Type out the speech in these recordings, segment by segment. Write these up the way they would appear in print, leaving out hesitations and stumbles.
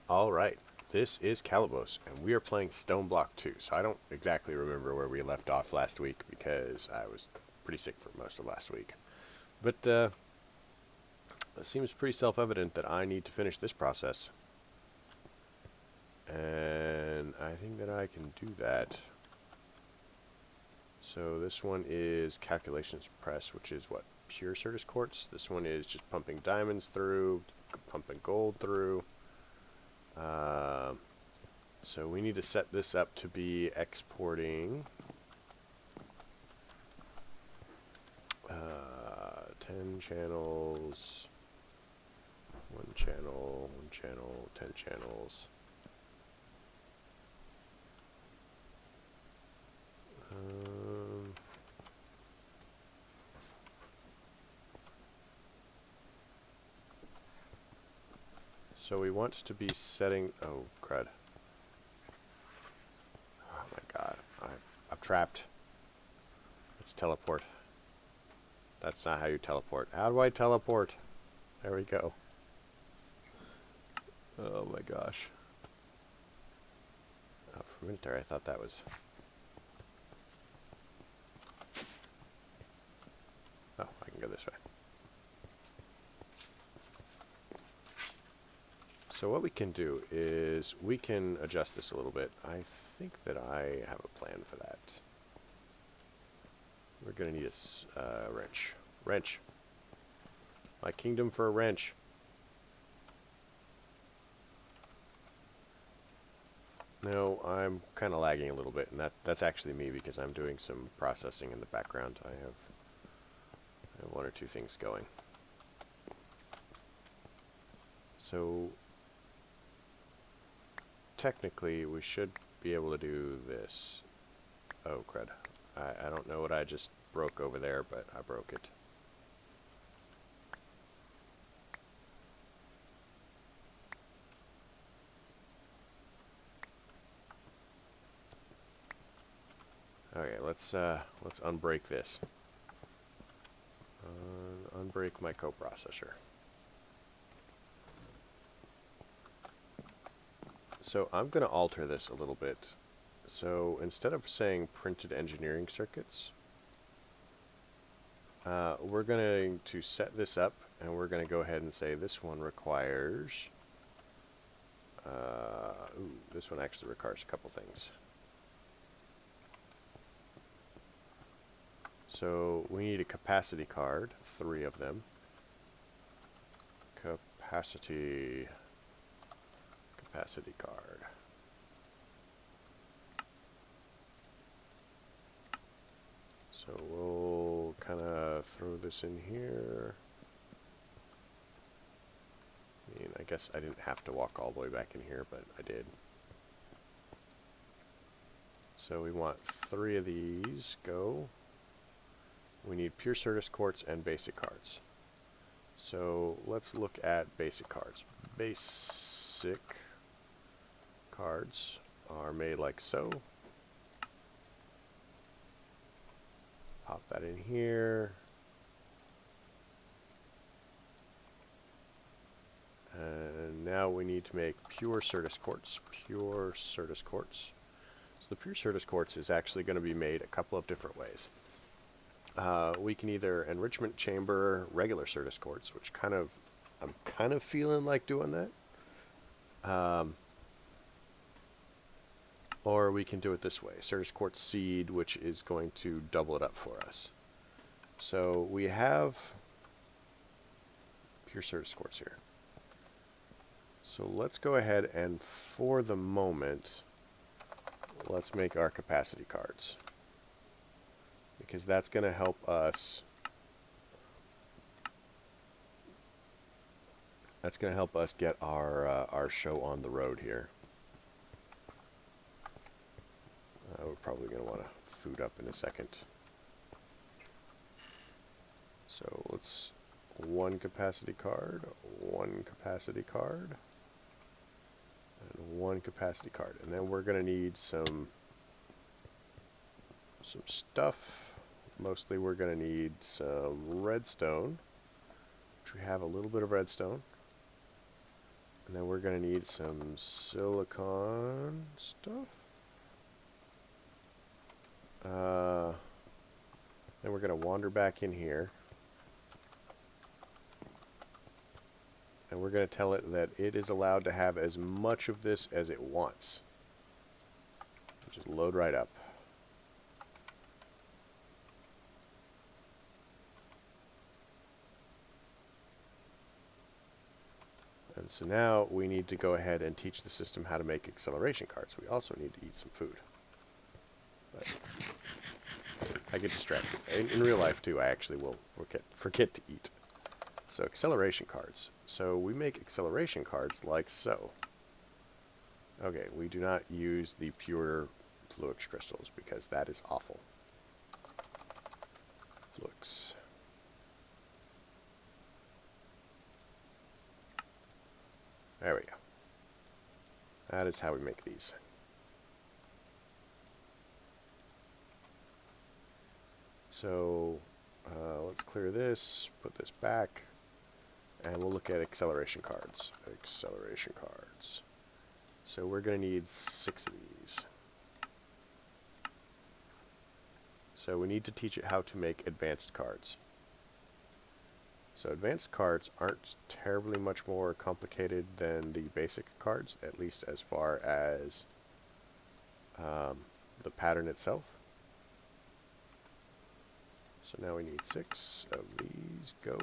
Alright, this is Calabos, and we are playing Stoneblock 2. So I don't exactly remember where we left off last week because I was pretty sick for most of last week. But it seems pretty self-evident that I need to finish this process. And I think that I can do that. So this one is Calculations Press, which is what? Pure Certus Quartz. This one is just pumping diamonds through, pumping gold through. So we need to set this up to be exporting 10 channels, 1 channel, 10 channels. So we want to be setting, oh crud. Oh my god, I'm trapped. Let's teleport. That's not how you teleport. How do I teleport? There we go. Oh my gosh. Oh, for a minute there I thought that was... Oh, I can go this way. So what we can do is we can adjust this a little bit. I think that I have a plan for that. We're going to need a wrench. Wrench. My kingdom for a wrench. No, I'm kind of lagging a little bit, and that's actually me because I'm doing some processing in the background. I have one or two things going. So technically we should be able to do this. Oh crud. I don't know what I just broke over there, but I broke it. Okay, let's unbreak this. Unbreak my coprocessor. So I'm going to alter this a little bit. So instead of saying printed engineering circuits, we're going to set this up, and we're going to go ahead and say this one requires... this one actually requires a couple things. So we need a capacity card, 3 of them. Capacity card. So we'll kind of throw this in here. I mean, I guess I didn't have to walk all the way back in here, but I did. So we want 3 of these. Go. We need pure Certus quartz and basic cards. So let's look at basic cards. Basic cards are made like so. Pop that in here. And now we need to make pure Certus quartz. Pure Certus quartz. So the pure Certus quartz is actually going to be made a couple of different ways. We can either enrichment chamber regular Certus quartz, which I'm kind of feeling like doing that. Or we can do it this way, Certus quartz seed, which is going to double it up for us. So we have pure Certus quartz here. So let's go ahead and, for the moment, let's make our capacity cards, because that's going to help us. That's going to help us get our show on the road here. We're probably going to want to food up in a second. So let's 1 capacity card, 1 capacity card, and 1 capacity card, and then we're going to need some stuff. Mostly we're going to need some redstone, which we have a little bit of redstone. And then we're going to need some silicon stuff. Then we're going to wander back in here. And we're going to tell it that it is allowed to have as much of this as it wants. Just load right up. And so now we need to go ahead and teach the system how to make acceleration cards. We also need to eat some food. But I get distracted. In real life too, I actually will forget to eat. So acceleration cards. So we make acceleration cards like so. Okay, we do not use the pure Fluix crystals because that is awful. Fluix. There we go. That is how we make these. So let's clear this, put this back, and we'll look at acceleration cards. Acceleration cards. So we're going to need 6 of these. So we need to teach it how to make advanced cards. So advanced cards aren't terribly much more complicated than the basic cards, at least as far as the pattern itself. So now we need 6 of these. Go.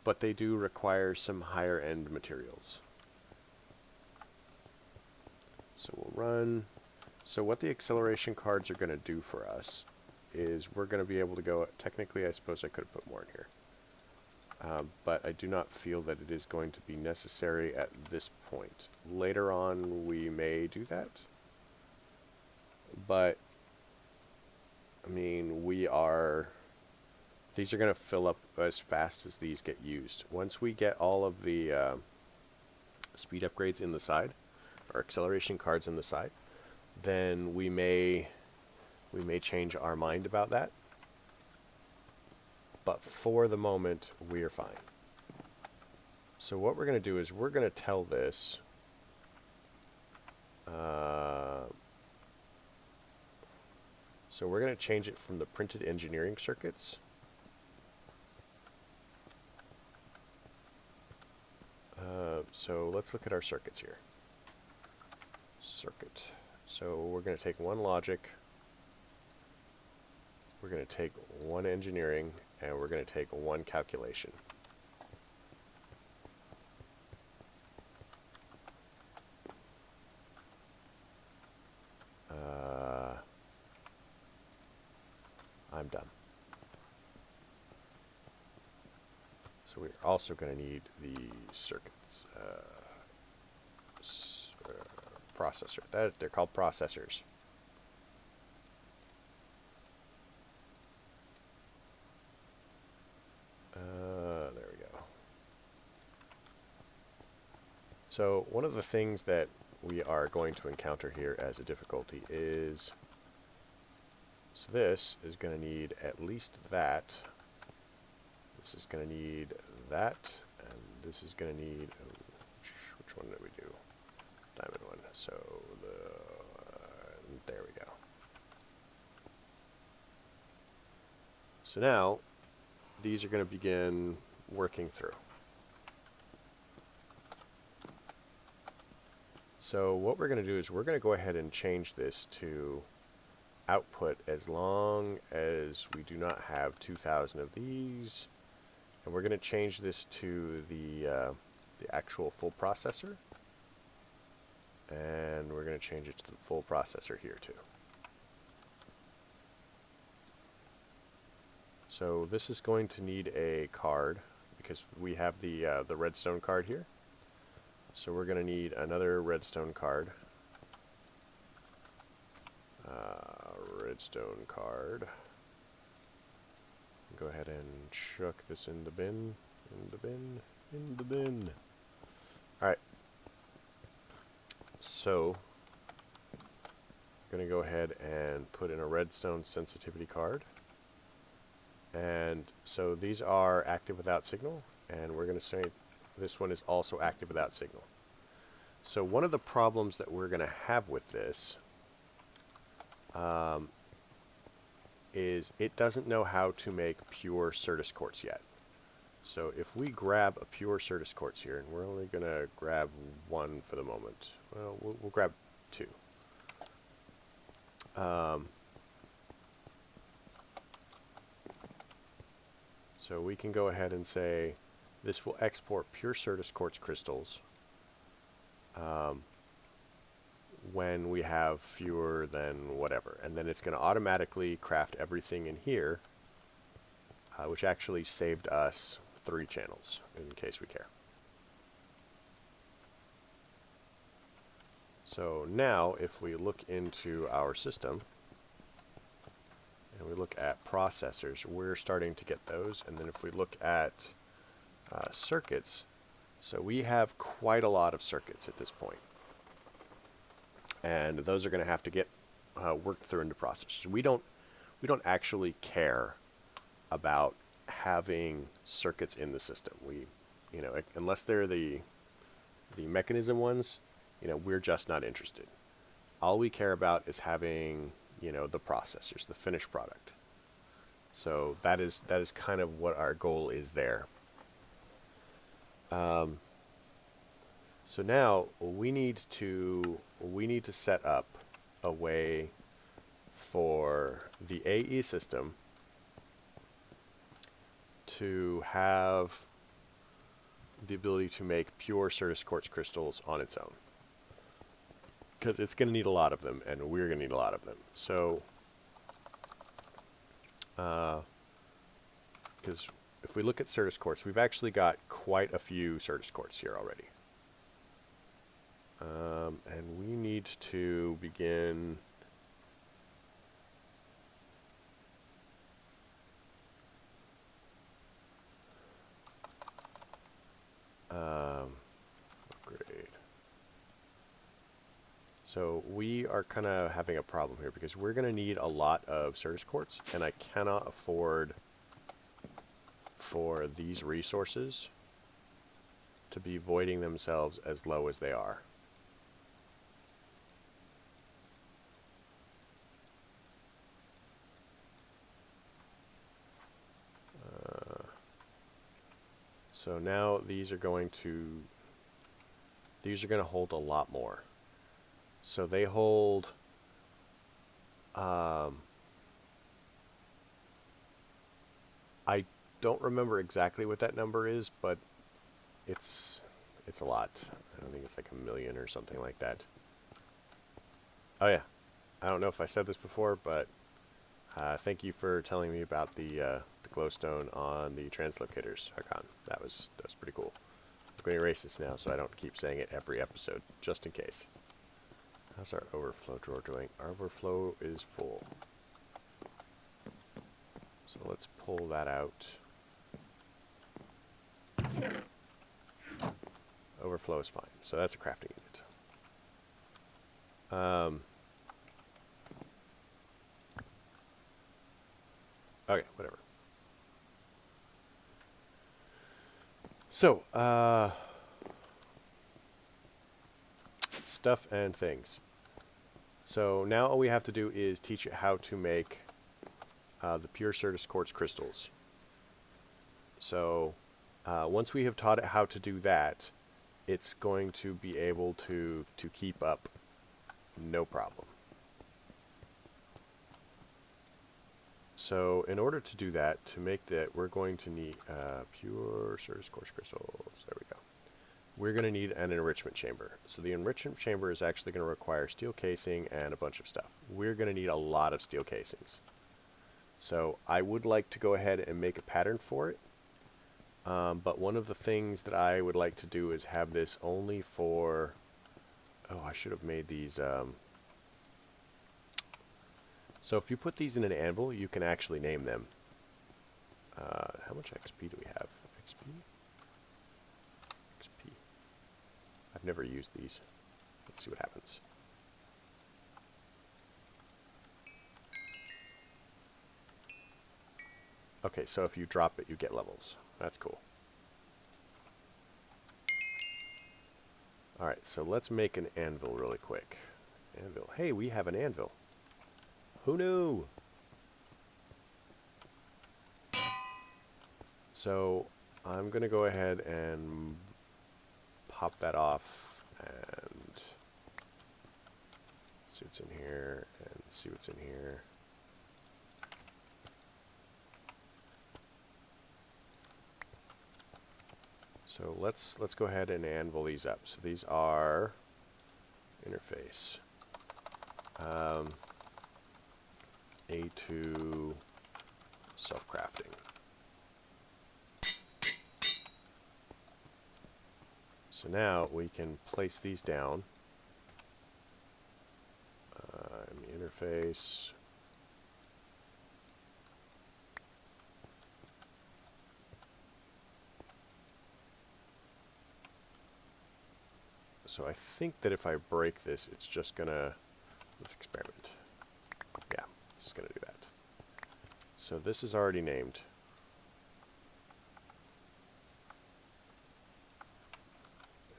But they do require some higher end materials. So we'll run. So what the acceleration cards are going to do for us is we're going to be able to go, technically I suppose I could have put more in here. But I do not feel that it is going to be necessary at this point. Later on we may do that. But, I mean, these are going to fill up as fast as these get used. Once we get all of the speed upgrades in the side, or acceleration cards in the side, then we may change our mind about that. But for the moment, we are fine. So what we're going to do is we're going to tell this so we're going to change it from the printed engineering circuits so let's look at our circuits here. Circuit. So we're going to take one logic, we're going to take one engineering, and we're going to take one calculation. I'm done. So we're also going to need the circuits processor. They're called processors. There we go. So one of the things that we are going to encounter here as a difficulty is, so this is going to need at least that. This is going to need that, and this is going to need, which one did we do? Diamond one. So there we go. So now these are going to begin working through. So what we're going to do is we're going to go ahead and change this to output as long as we do not have 2,000 of these, and we're going to change this to the actual full processor, and we're going to change it to the full processor here too. So this is going to need a card because we have the redstone card here. So we're going to need another redstone card. Redstone card. Go ahead and chuck this in the bin. In the bin. In the bin. Alright. So I'm going to go ahead and put in a redstone sensitivity card. And so these are active without signal, and we're going to say this one is also active without signal. So one of the problems that we're going to have with this is it doesn't know how to make pure Certus quartz yet. So if we grab a pure Certus quartz here, and we're only going to grab one for the moment. Well, we'll grab two. So we can go ahead and say this will export pure Certus quartz crystals when we have fewer than whatever. And then it's going to automatically craft everything in here, which actually saved us 3 channels in case we care. So now if we look into our system and we look at processors, we're starting to get those. And then if we look at circuits, so we have quite a lot of circuits at this point. And those are going to have to get worked through into processors. We don't actually care about having circuits in the system. You know, unless they're the mechanism ones, you know, we're just not interested. All we care about is having, you know, the processors, the finished product. So that is kind of what our goal is there. So now we need to set up a way for the AE system to have the ability to make pure Certus quartz crystals on its own, because it's going to need a lot of them, and we're going to need a lot of them. So, because if we look at Certus quartz, we've actually got quite a few Certus quartz here already. And we need to begin upgrade. So we are kind of having a problem here because we're going to need a lot of Certus quartz, and I cannot afford for these resources to be voiding themselves as low as they are. So now these are going to hold a lot more. So they hold I don't remember exactly what that number is, but it's a lot. I don't think it's like 1 million or something like that. Oh yeah, I don't know if I said this before, but thank you for telling me about the glowstone on the translocators, Hakan. That was pretty cool. I'm going to erase this now so I don't keep saying it every episode, just in case. How's our overflow drawer doing? Our overflow is full. So let's pull that out. Overflow is fine. So that's a crafting unit. Okay, whatever. So, stuff and things. So now all we have to do is teach it how to make the pure Certus quartz crystals. So once we have taught it how to do that, it's going to be able to keep up no problem. So in order to do that, to make that, we're going to need pure Certus quartz crystals. There we go. We're going to need an enrichment chamber. So the enrichment chamber is actually going to require steel casing and a bunch of stuff. We're going to need a lot of steel casings. So I would like to go ahead and make a pattern for it. But one of the things that I would like to do is have this only for... Oh, I should have made these... So if you put these in an anvil, you can actually name them. How much XP do we have? XP? XP. I've never used these. Let's see what happens. Okay, so if you drop it, you get levels. That's cool. Alright, so let's make an anvil really quick. Anvil. Hey, we have an anvil. Who knew? So I'm going to go ahead and pop that off and see what's in here and see what's in here. So let's go ahead and anvil these up. So these are interface. A2 self-crafting. So now we can place these down in the interface. So I think that if I break this, it's just gonna, let's experiment. Yeah, it's gonna do that. So this is already named.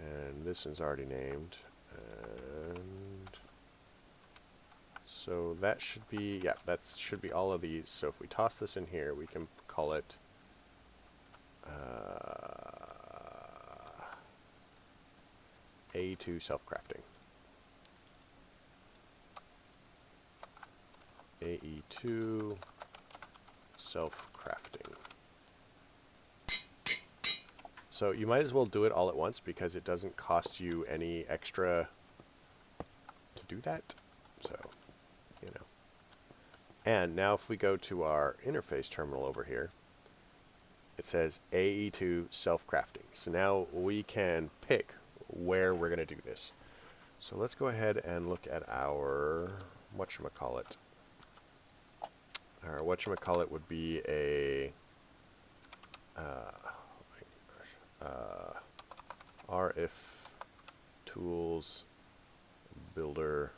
And this one's already named. And so that should be, yeah, that should be all of these. So if we toss this in here, we can call it A2 self-crafting. AE2 self-crafting. So you might as well do it all at once because it doesn't cost you any extra to do that. So, you know. And now if we go to our interface terminal over here, it says AE2 self-crafting. So now we can pick where we're going to do this. So let's go ahead and look at our whatchamacallit. Our whatchamacallit would be a RF tools builder.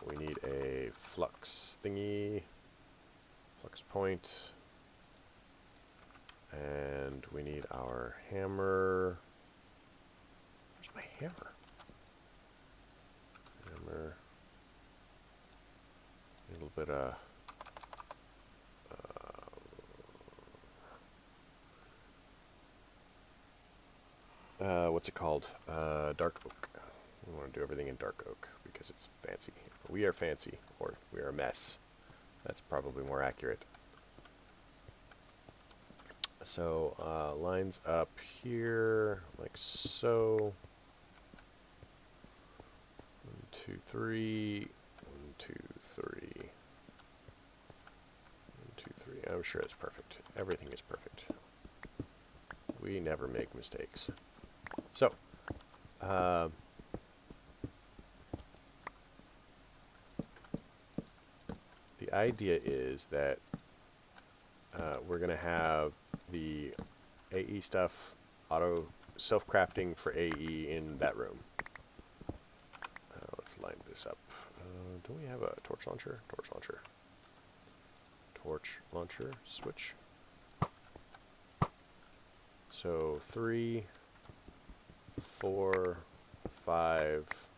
We need a flux thingy, flux point, and we need our hammer. Where's my hammer? Hammer. A little bit of what's it called? Dark oak. We want to do everything in dark oak because it's fancy. We are fancy, or we are a mess. That's probably more accurate. So lines up here like so. 1, 2, 3. 1, 2, 3. 1, 2, 3. I'm sure it's perfect. Everything is perfect. We never make mistakes. So, the idea is that we're going to have the AE stuff, auto self-crafting for AE in that room. Let's line this up. Do we have a torch launcher? Torch launcher. Torch launcher switch. So 3, 4, 5,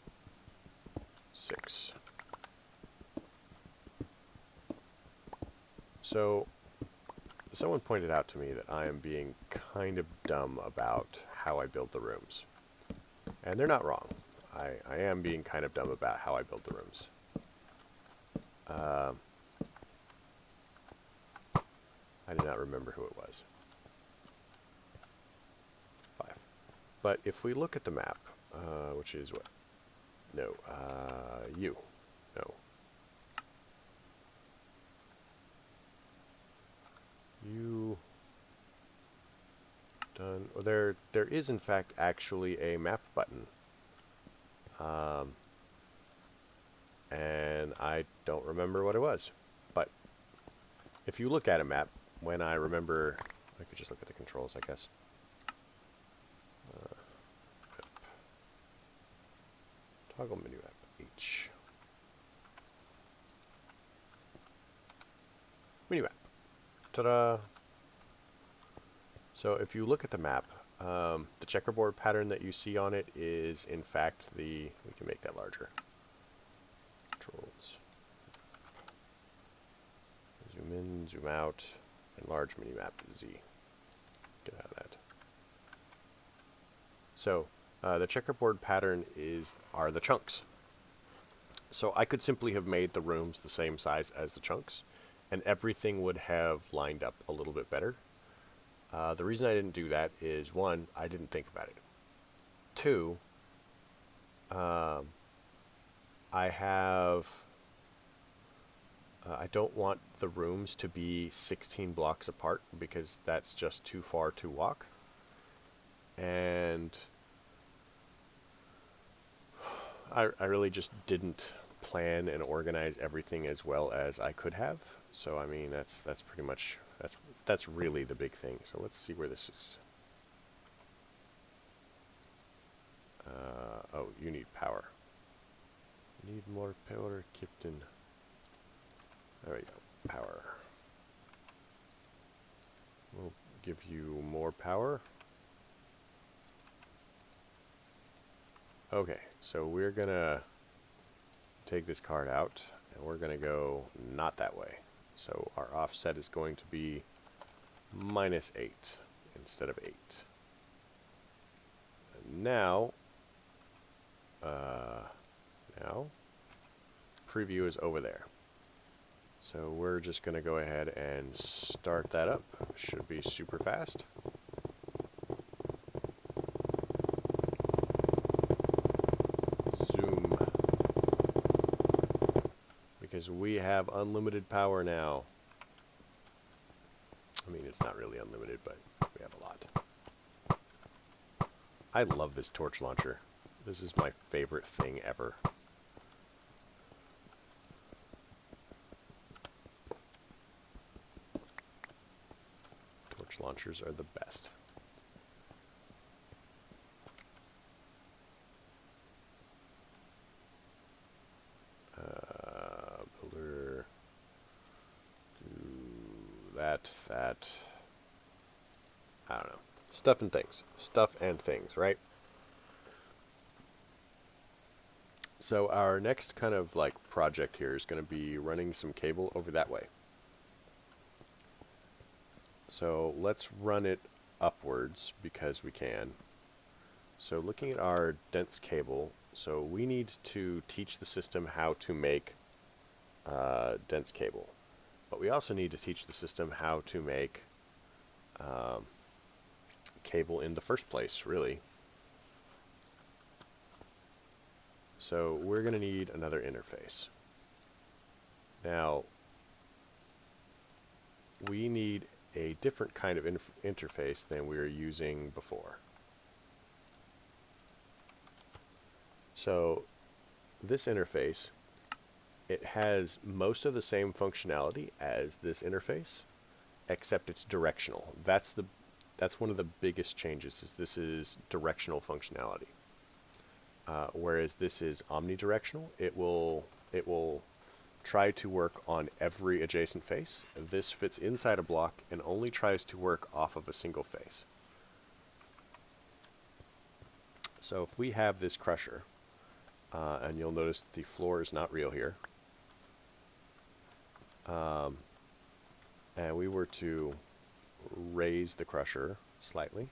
6. So someone pointed out to me that I am being kind of dumb about how I build the rooms. And they're not wrong. I am being kind of dumb about how I build the rooms. I do not remember who it was. 5. But if we look at the map, which is what? No, U. No. U. Done. Well, there is in fact actually a map button. And I don't remember what it was. But if you look at a map, when I remember, I could just look at the controls, I guess. Toggle menu app H. Menu app. Ta-da! So if you look at the map, the checkerboard pattern that you see on it is in fact we can make that larger. Controls. Zoom in, zoom out, enlarge minimap Z. Get out of that. So the checkerboard pattern are the chunks. So I could simply have made the rooms the same size as the chunks, and everything would have lined up a little bit better. The reason I didn't do that is, one, I didn't think about it. Two, I don't want the rooms to be 16 blocks apart because that's just too far to walk. And I really just didn't plan and organize everything as well as I could have. So I mean that's pretty much that's really the big thing. So let's see where this is. Oh, you need power. Need more power, Captain. There we go. Power. We'll give you more power. Okay, so we're gonna take this card out, and we're gonna go not that way. So our offset is going to be -8 instead of 8. And now preview is over there. So we're just going to go ahead and start that up. Should be super fast. Zoom. Because we have unlimited power now. I mean, it's not really unlimited, but we have a lot. I love this torch launcher. This is my favorite thing ever. Torch launchers are the best. Builder. Do that. I don't know. Stuff and things. Stuff and things, right? So our next kind of like project here is going to be running some cable over that way. So let's run it upwards because we can. So looking at our dense cable, so we need to teach the system how to make dense cable. But we also need to teach the system how to make cable in the first place, really. So we're going to need another interface. Now, we need a different kind of interface than we were using before. So this interface, it has most of the same functionality as this interface, except it's directional. That's one of the biggest changes, is this is directional functionality. Whereas this is omnidirectional. It will try to work on every adjacent face. This fits inside a block and only tries to work off of a single face. So if we have this crusher, and you'll notice the floor is not real here, and we were to raise the crusher slightly,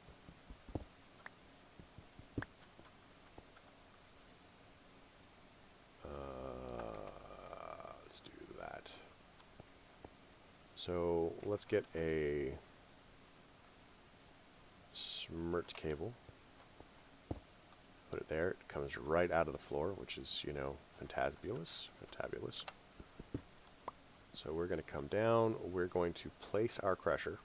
let's do that. So let's get a smirt cable, put it there. It comes right out of the floor, which is, you know, fantabulous. So we're going to come down, we're going to place our crusher,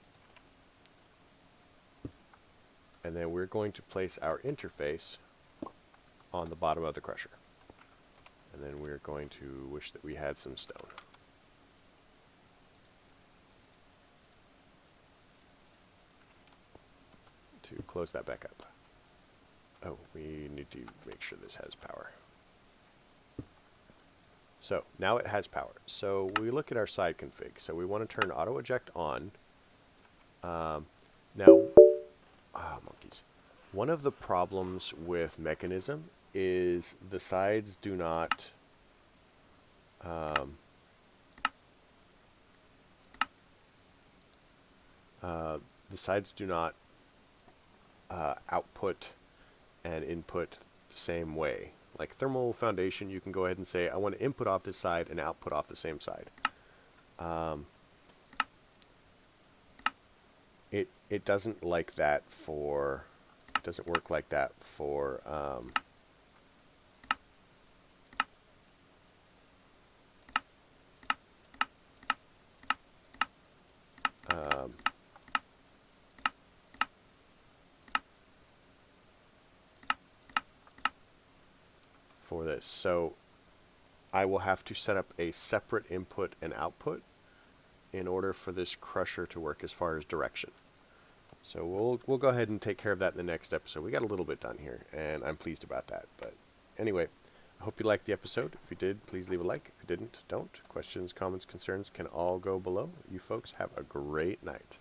and then we're going to place our interface on the bottom of the crusher. And then we're going to wish that we had some stone. To close that back up. Oh, we need to make sure this has power. So now it has power. So we look at our side config. So we want to turn auto eject on Now, monkeys. One of the problems with Mechanism is the sides do not output and input the same way. Like thermal foundation, you can go ahead and say, I want to input off this side and output off the same side. It doesn't like that for, it doesn't work like that for for this. So I will have to set up a separate input and output in order for this crusher to work as far as direction. So we'll go ahead and take care of that in the next episode. We got a little bit done here, and I'm pleased about that. But anyway, I hope you liked the episode. If you did, please leave a like. If you didn't, don't. Questions, comments, concerns can all go below. You folks have a great night.